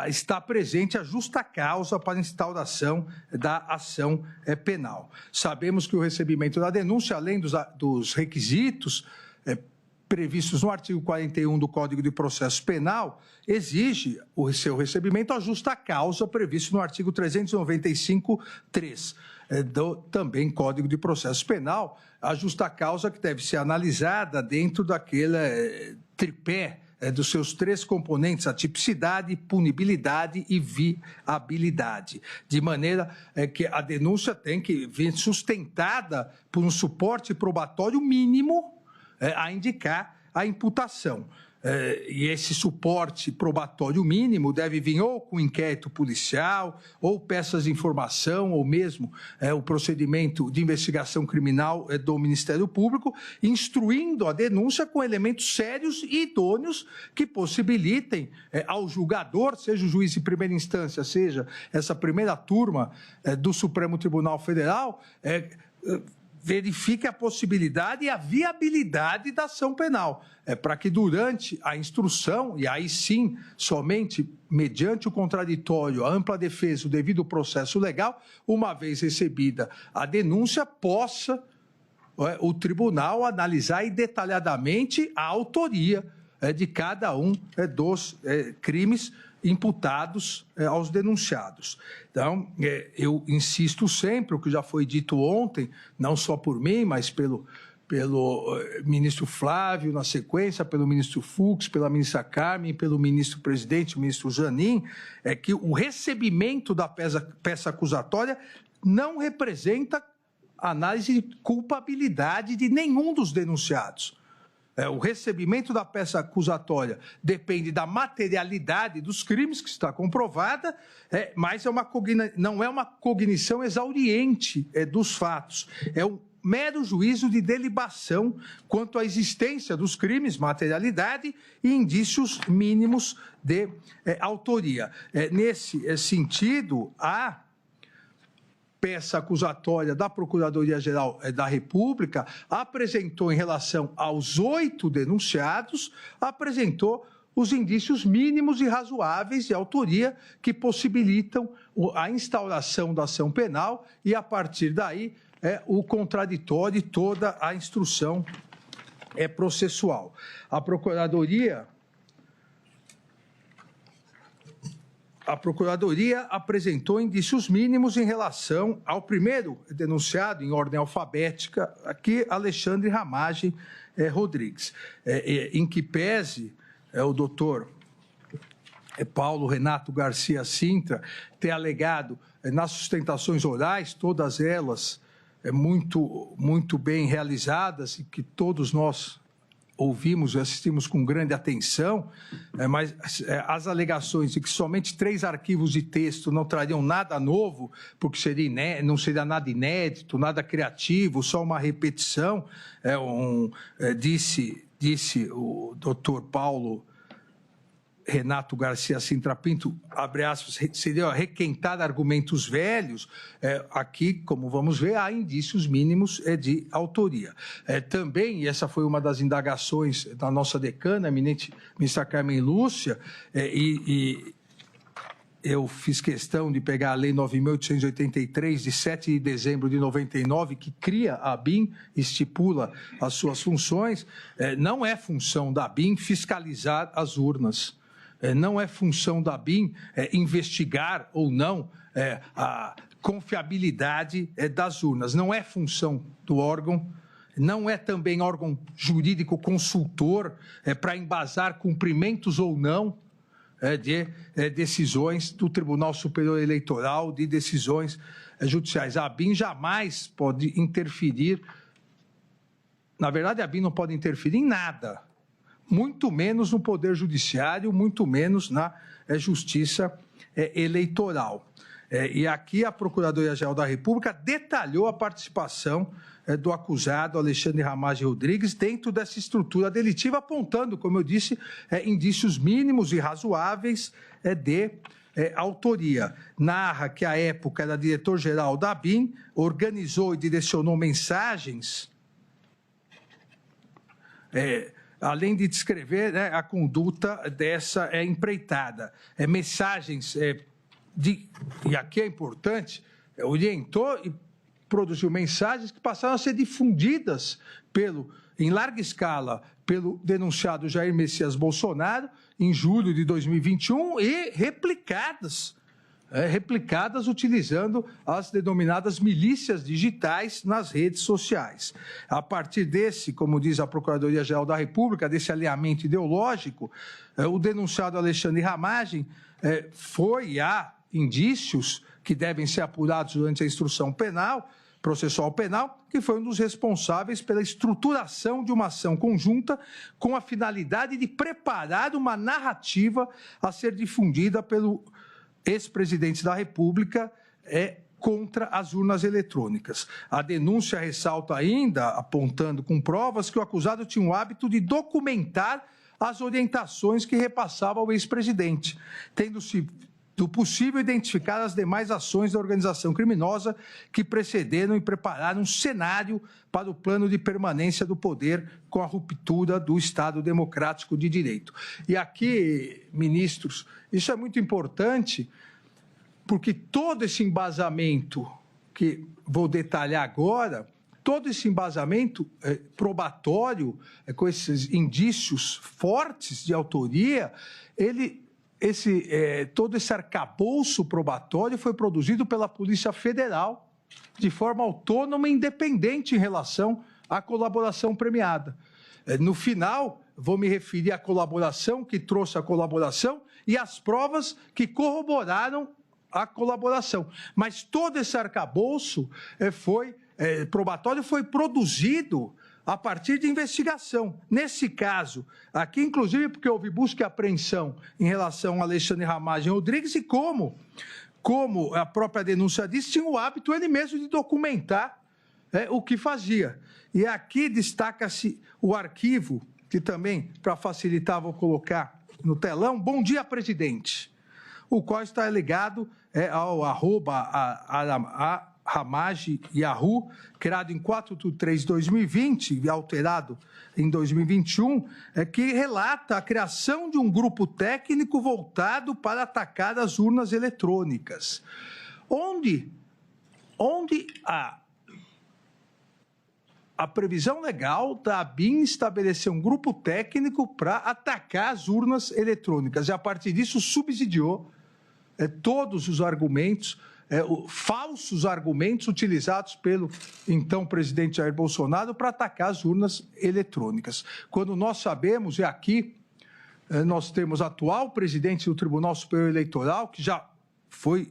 está presente a justa causa para a instauração da ação penal. Sabemos que o recebimento da denúncia, além dos requisitos previstos no artigo 41 do Código de Processo Penal, exige o seu recebimento à justa causa previsto no artigo 395-3 do também Código de Processo Penal, a justa causa que deve ser analisada dentro daquele tripé dos seus três componentes, a tipicidade, punibilidade e viabilidade, de maneira que a denúncia tem que vir sustentada por um suporte probatório mínimo a indicar a imputação. E esse suporte probatório mínimo deve vir ou com inquérito policial, ou peças de informação, ou mesmo o procedimento de investigação criminal do Ministério Público, instruindo a denúncia com elementos sérios e idôneos que possibilitem ao julgador, seja o juiz de primeira instância, seja essa primeira turma do Supremo Tribunal Federal, verifique a possibilidade e a viabilidade da ação penal, para que durante a instrução, e aí sim, somente mediante o contraditório, a ampla defesa, o devido processo legal, uma vez recebida a denúncia, possa o tribunal analisar detalhadamente a autoria de cada um dos crimes imputados aos denunciados. Então, eu insisto sempre, o que já foi dito ontem, não só por mim, mas pelo ministro Flávio, na sequência, pelo ministro Fux, pela ministra Carmen, pelo ministro-presidente, o ministro Zanin, é que o recebimento da peça acusatória não representa análise de culpabilidade de nenhum dos denunciados. O recebimento da peça acusatória depende da materialidade dos crimes, que está comprovada, mas não é uma cognição exauriente dos fatos. É um mero juízo de delibação quanto à existência dos crimes, materialidade e indícios mínimos de autoria. Nesse sentido, a peça acusatória da Procuradoria-Geral da República apresentou, em relação aos 8 denunciados, apresentou os indícios mínimos e razoáveis de autoria que possibilitam a instauração da ação penal e, a partir daí, o contraditório e toda a instrução processual. A Procuradoria apresentou indícios mínimos em relação ao primeiro denunciado, em ordem alfabética, aqui, Alexandre Ramagem Rodrigues, em que pese o doutor Paulo Renato Garcia Sintra ter alegado nas sustentações orais, todas elas muito bem realizadas e que todos nós ouvimos e assistimos com grande atenção, mas as alegações de que somente 3 arquivos de texto não trariam nada novo, porque não seria nada inédito, nada criativo, só uma repetição, disse o doutor Paulo Renato Garcia Sintra Pinto, abre aspas, seria requentar argumentos velhos. Aqui, como vamos ver, há indícios mínimos de autoria. Também, e essa foi uma das indagações da nossa decana, a eminente ministra Carmen Lúcia, e eu fiz questão de pegar a Lei 9.883, de 7 de dezembro de 99, que cria a ABIN, estipula as suas funções. Não é função da ABIN fiscalizar as urnas. Não é função da ABIN investigar ou não a confiabilidade das urnas. Não é função do órgão, não é também órgão jurídico consultor para embasar cumprimentos ou não de decisões do Tribunal Superior Eleitoral, de decisões judiciais. A ABIN jamais pode interferir, na verdade a ABIN não pode interferir em nada, muito menos no Poder Judiciário, muito menos na Justiça Eleitoral. E aqui a Procuradoria-Geral da República detalhou a participação do acusado Alexandre Ramagem Rodrigues dentro dessa estrutura delitiva, apontando, como eu disse, indícios mínimos e razoáveis de autoria. Narra que, à época, era diretor-geral da ABIN, organizou e direcionou mensagens além de descrever, né, a conduta dessa empreitada. Mensagens e aqui é importante, orientou e produziu mensagens que passaram a ser difundidas em larga escala pelo denunciado Jair Messias Bolsonaro em julho de 2021 e replicadas utilizando as denominadas milícias digitais nas redes sociais. A partir desse, como diz a Procuradoria-Geral da República, desse alinhamento ideológico, o denunciado Alexandre Ramagem há indícios que devem ser apurados durante a instrução processual penal, que foi um dos responsáveis pela estruturação de uma ação conjunta com a finalidade de preparar uma narrativa a ser difundida pelo ex-presidente da República contra as urnas eletrônicas. A denúncia ressalta ainda, apontando com provas, que o acusado tinha o hábito de documentar as orientações que repassava ao ex-presidente, tendo-se do possível identificar as demais ações da organização criminosa que precederam e prepararam um cenário para o plano de permanência do poder com a ruptura do Estado democrático de direito. E aqui, ministros, isso é muito importante, porque todo esse embasamento que vou detalhar agora, todo esse embasamento probatório, com esses indícios fortes de autoria, todo esse arcabouço probatório foi produzido pela Polícia Federal de forma autônoma e independente em relação à colaboração premiada. No final, vou me referir à colaboração, que trouxe a colaboração, e às provas que corroboraram a colaboração. Mas todo esse arcabouço probatório foi produzido a partir de investigação. Nesse caso, aqui, inclusive, porque houve busca e apreensão em relação a Alexandre Ramagem Rodrigues e como a própria denúncia diz, tinha o hábito ele mesmo de documentar o que fazia. E aqui destaca-se o arquivo, que também, para facilitar, vou colocar no telão, Bom Dia, Presidente, o qual está ligado ao @Ramagem Yahoo, criado em 4/3/2020 e alterado em 2021, que relata a criação de um grupo técnico voltado para atacar as urnas eletrônicas, onde a previsão legal da ABIN estabeleceu um grupo técnico para atacar as urnas eletrônicas e, a partir disso, subsidiou todos os argumentos, falsos argumentos utilizados pelo então presidente Jair Bolsonaro para atacar as urnas eletrônicas. Quando nós sabemos, e aqui nós temos o atual presidente do Tribunal Superior Eleitoral, que já foi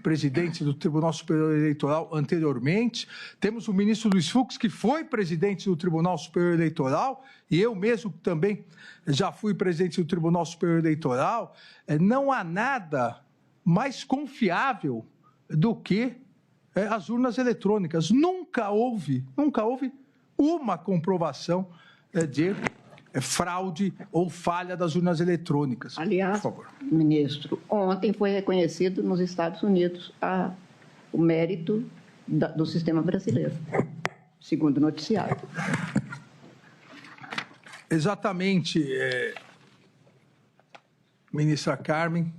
presidente do Tribunal Superior Eleitoral anteriormente, temos o ministro Luiz Fux, que foi presidente do Tribunal Superior Eleitoral, e eu mesmo também já fui presidente do Tribunal Superior Eleitoral. Não há nada mais confiável do que as urnas eletrônicas. Nunca houve uma comprovação de fraude ou falha das urnas eletrônicas. Aliás, por favor, ministro, ontem foi reconhecido nos Estados Unidos o mérito do sistema brasileiro, segundo o noticiário. Exatamente, ministra Carmen.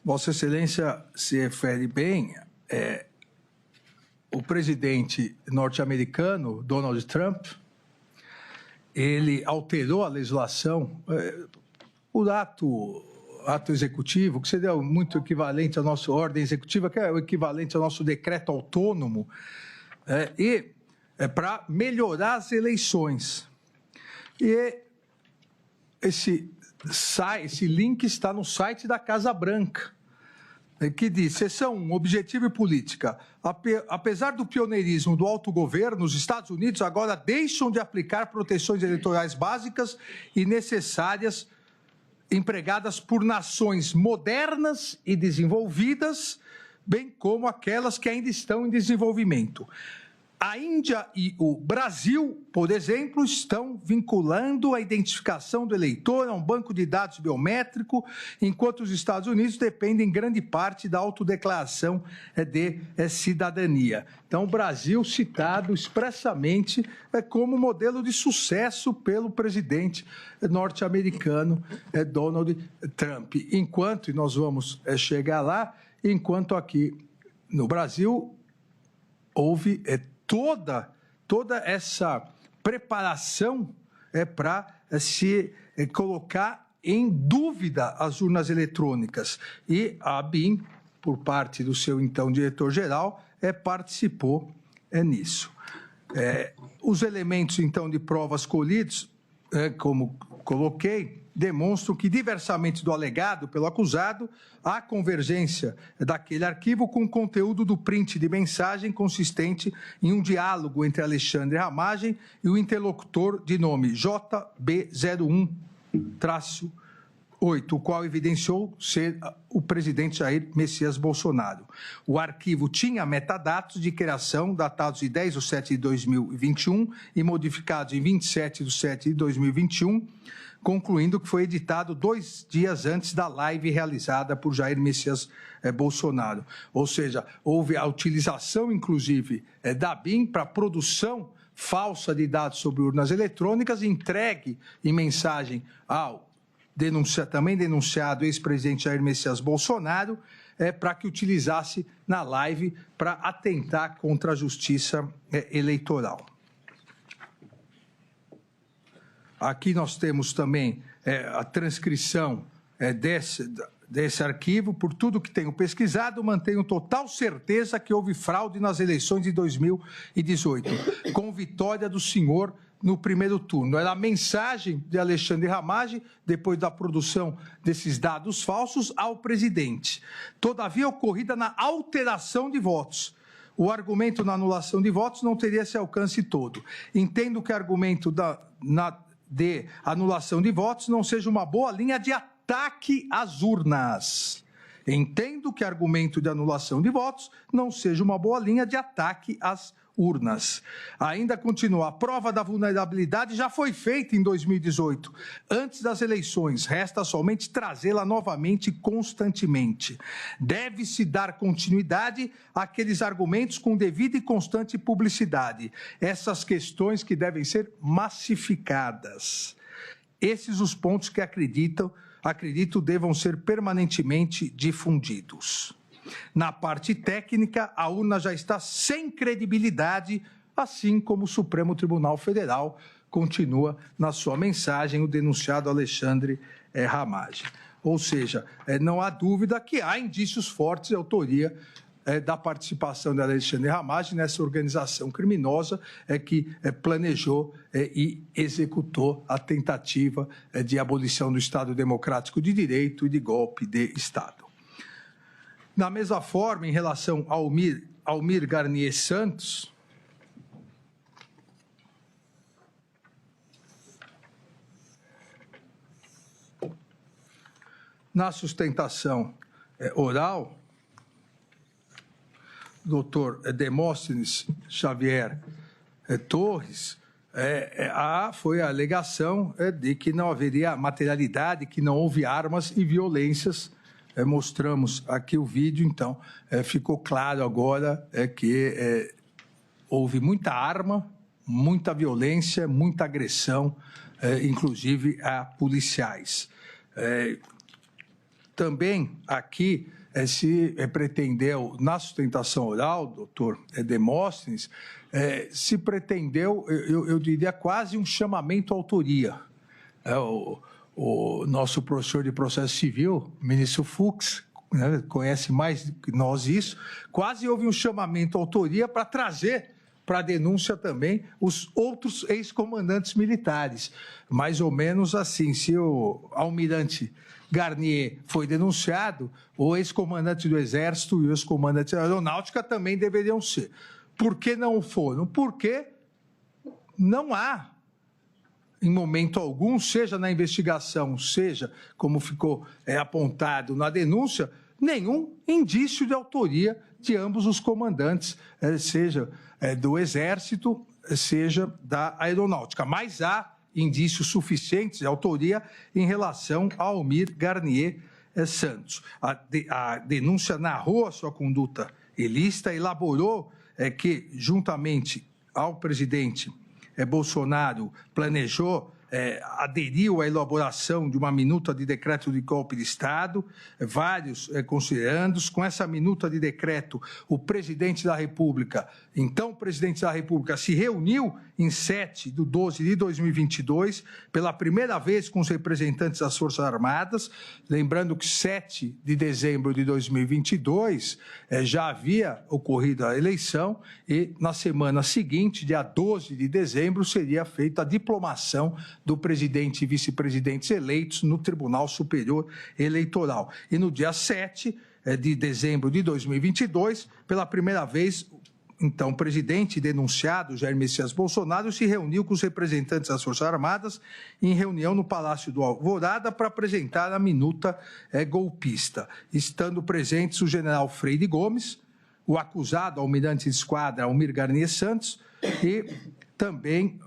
Vossa Excelência se refere bem, o presidente norte-americano, Donald Trump, ele alterou a legislação, o ato executivo, que seria muito equivalente à nossa ordem executiva, que é o equivalente ao nosso decreto autônomo, para melhorar as eleições. E esse link está no site da Casa Branca, que diz: seção 1, objetivo e política. Apesar do pioneirismo do autogoverno, os Estados Unidos agora deixam de aplicar proteções eleitorais básicas e necessárias empregadas por nações modernas e desenvolvidas, bem como aquelas que ainda estão em desenvolvimento. A Índia e o Brasil, por exemplo, estão vinculando a identificação do eleitor a um banco de dados biométrico, enquanto os Estados Unidos dependem em grande parte da autodeclaração de cidadania. Então, o Brasil citado expressamente como modelo de sucesso pelo presidente norte-americano Donald Trump. Enquanto, e nós vamos chegar lá, enquanto aqui no Brasil houve toda essa preparação para se colocar em dúvida as urnas eletrônicas. E a ABIN, por parte do seu então diretor-geral, participou nisso. Os elementos, então, de provas colhidos, como coloquei, demonstram que, diversamente do alegado pelo acusado, há convergência daquele arquivo com o conteúdo do print de mensagem consistente em um diálogo entre Alexandre Ramagem e o interlocutor de nome JB01-8, o qual evidenciou ser o presidente Jair Messias Bolsonaro. O arquivo tinha metadados de criação datados de 10/7/2021 e modificados em 27/7/2021, concluindo que foi editado 2 dias antes da live realizada por Jair Messias Bolsonaro. Ou seja, houve a utilização, inclusive, da BIM para a produção falsa de dados sobre urnas eletrônicas, entregue em mensagem ao também denunciado ex-presidente Jair Messias Bolsonaro, para que utilizasse na live para atentar contra a justiça eleitoral. Aqui nós temos também a transcrição desse arquivo. Por tudo que tenho pesquisado, mantenho total certeza que houve fraude nas eleições de 2018, com vitória do senhor no primeiro turno. Era a mensagem de Alexandre Ramagem, depois da produção desses dados falsos, ao presidente. Todavia, ocorrida na alteração de votos. O argumento na anulação de votos não teria esse alcance todo. Entendo que o argumento de anulação de votos não seja uma boa linha de ataque às urnas. Entendo que o argumento de anulação de votos não seja uma boa linha de ataque às urnas. Ainda continua, a prova da vulnerabilidade já foi feita em 2018, antes das eleições, resta somente trazê-la novamente constantemente. Deve-se dar continuidade àqueles argumentos com devida e constante publicidade, essas questões que devem ser massificadas. Esses os pontos que acredito devam ser permanentemente difundidos. Na parte técnica, a urna já está sem credibilidade, assim como o Supremo Tribunal Federal, continua na sua mensagem o denunciado Alexandre Ramagem. Ou seja, não há dúvida que há indícios fortes de autoria da participação de Alexandre Ramagem nessa organização criminosa que planejou e executou a tentativa de abolição do Estado Democrático de Direito e de golpe de Estado. Da mesma forma, em relação ao Almir Garnier Santos, na sustentação oral, doutor Demóstenes Xavier Torres, foi a alegação de que não haveria materialidade, que não houve armas e violências. Mostramos aqui o vídeo, então ficou claro agora que houve muita arma, muita violência, muita agressão, inclusive a policiais. Também aqui se pretendeu, na sustentação oral, doutor Demóstenes, se pretendeu, eu diria, quase um chamamento à autoria. O nosso professor de processo civil, ministro Fux, conhece mais que nós isso, quase houve um chamamento à autoria para trazer para a denúncia também os outros ex-comandantes militares. Mais ou menos assim, se o almirante Garnier foi denunciado, o ex-comandante do Exército e o ex-comandante da Aeronáutica também deveriam ser. Por que não foram? Porque não há, em momento algum, seja na investigação, seja como ficou apontado na denúncia, nenhum indício de autoria de ambos os comandantes, seja do Exército, seja da Aeronáutica. Mas há indícios suficientes de autoria em relação a Almir Garnier Santos. A denúncia narrou a sua conduta ilícita, elaborou que, juntamente ao presidente Bolsonaro, planejou, aderiu à elaboração de uma minuta de decreto de golpe de Estado, vários considerandos. Com essa minuta de decreto, o presidente da República, então o presidente da República, se reuniu em 7/12 de 2022, pela primeira vez com os representantes das Forças Armadas, lembrando que 7 de dezembro de 2022 já havia ocorrido a eleição e na semana seguinte, dia 12 de dezembro, seria feita a diplomação do presidente e vice-presidentes eleitos no Tribunal Superior Eleitoral. E no dia 7 de dezembro de 2022, pela primeira vez, então, o presidente denunciado, Jair Messias Bolsonaro, se reuniu com os representantes das Forças Armadas em reunião no Palácio do Alvorada para apresentar a minuta golpista, estando presentes o general Freire Gomes, o acusado, almirante de esquadra Almir Garnier Santos, e também,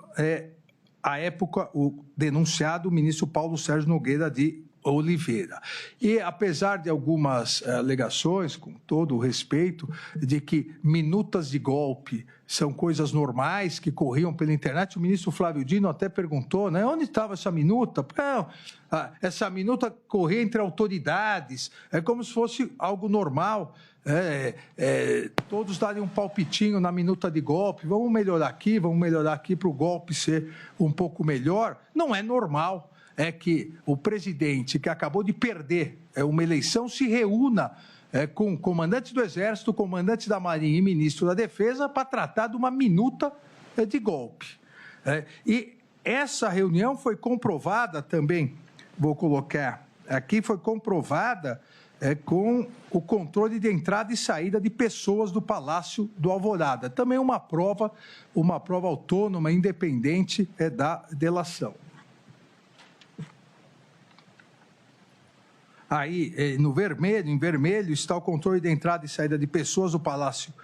à época, o denunciado, o ministro Paulo Sérgio Nogueira de Oliveira. E, apesar de algumas alegações, com todo o respeito, de que minutas de golpe são coisas normais que corriam pela internet, o ministro Flávio Dino até perguntou, né, onde estava essa minuta? Não, essa minuta corria entre autoridades, é como se fosse algo normal. Todos darem um palpitinho na minuta de golpe, vamos melhorar aqui para o golpe ser um pouco melhor. Não é normal. É que o presidente, que acabou de perder uma eleição, se reúna com comandantes do Exército, comandante da Marinha e ministro da Defesa para tratar de uma minuta de golpe. E essa reunião foi comprovada também, vou colocar aqui, foi comprovada com o controle de entrada e saída de pessoas do Palácio do Alvorada. Também uma prova autônoma, independente da delação. Aí, em vermelho, está o controle de entrada e saída de pessoas do Palácio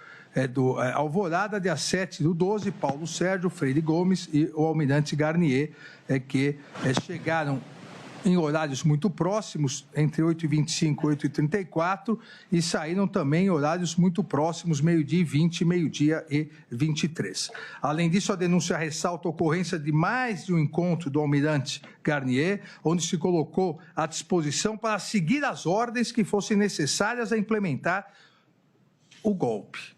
do Alvorada, dia 7/12, Paulo Sérgio, Freire Gomes e o almirante Garnier, que chegaram em horários muito próximos, entre 8h25 e 8h34, e saíram também em horários muito próximos, 12h20 e 12h23. Além disso, a denúncia ressalta a ocorrência de mais de um encontro do almirante Garnier, onde se colocou à disposição para seguir as ordens que fossem necessárias a implementar o golpe.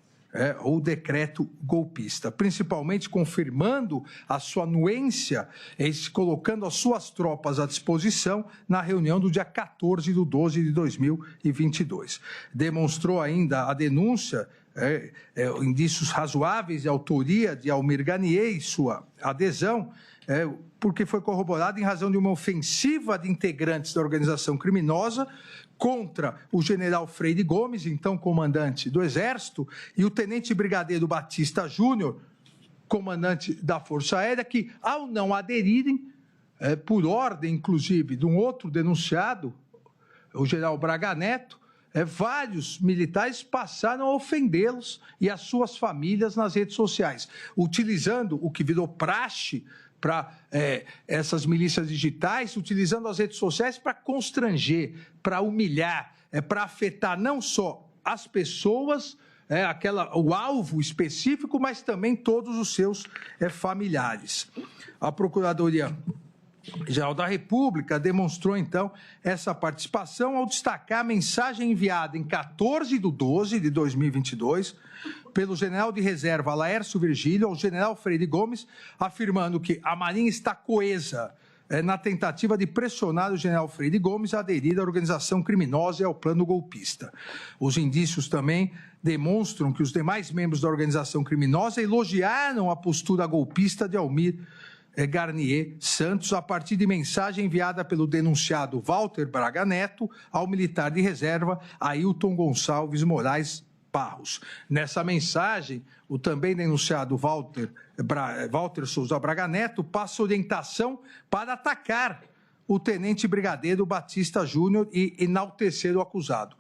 O decreto golpista, principalmente confirmando a sua anuência e colocando as suas tropas à disposição na reunião do dia 14/12 de 2022. Demonstrou ainda a denúncia, indícios razoáveis de autoria de Almir Garnier e sua adesão, porque foi corroborado em razão de uma ofensiva de integrantes da organização criminosa contra o general Freire Gomes, então comandante do Exército, e o tenente brigadeiro Batista Júnior, comandante da Força Aérea, que, ao não aderirem, por ordem, inclusive, de um outro denunciado, o general Braga Neto, vários militares passaram a ofendê-los e as suas famílias nas redes sociais, utilizando o que virou praxe para essas milícias digitais, utilizando as redes sociais para constranger, para humilhar, para afetar não só as pessoas, o alvo específico, mas também todos os seus familiares. A Procuradoria-Geral da República demonstrou, então, essa participação ao destacar a mensagem enviada em 14/12 de 2022 pelo general de reserva Laércio Virgílio ao general Freire Gomes, afirmando que a Marinha está coesa na tentativa de pressionar o general Freire Gomes a aderir à organização criminosa e ao plano golpista. Os indícios também demonstram que os demais membros da organização criminosa elogiaram a postura golpista de Almir Garnier Santos a partir de mensagem enviada pelo denunciado Walter Braga Neto ao militar de reserva Ailton Gonçalves Moraes Barros. Nessa mensagem, o também denunciado Walter Souza Braga Neto passa orientação para atacar o tenente brigadeiro Batista Júnior e enaltecer o acusado.